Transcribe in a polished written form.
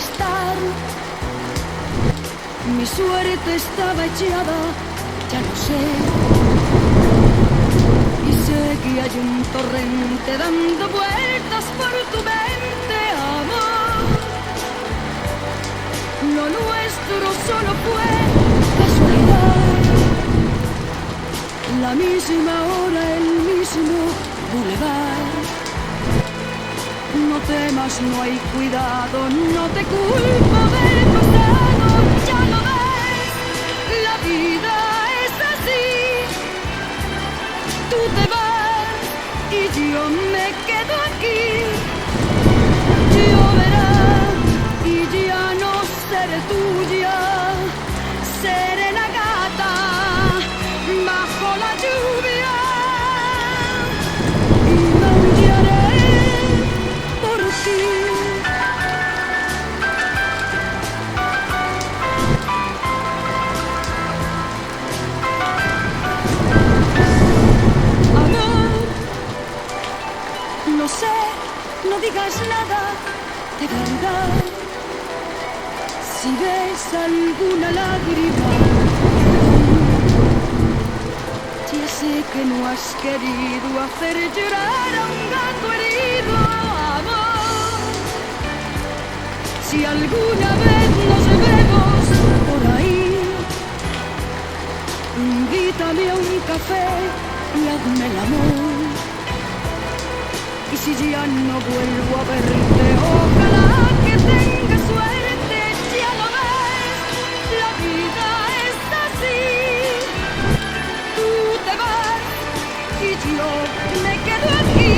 estar. Mi suerte estaba echada, ya lo sé. Y sé que hay un torrente dando vueltas por tu mente, amor. Lo nuestro solo fue casualidad. La misma hora, el mismo bulevar. No temas, no hay cuidado, no te culpo del pasado, ya lo ves, la vida es así. Tú te vas y yo me quedo aquí. Lloverá y ya no seré tuya, seré la gata bajo la lluvia y maullaré por ti. Amor, no sé, no digas nada de verdad. Si ves alguna lágrima, ya sé que no has querido hacer llorar a un gato herido, amor. Si alguna vez nos vemos por ahí, invítame a un café y hazme el amor. Y si ya no vuelvo a verte, ojalá que tengas suerte, ya lo ves, la vida es así. Tú te vas y yo me quedo aquí.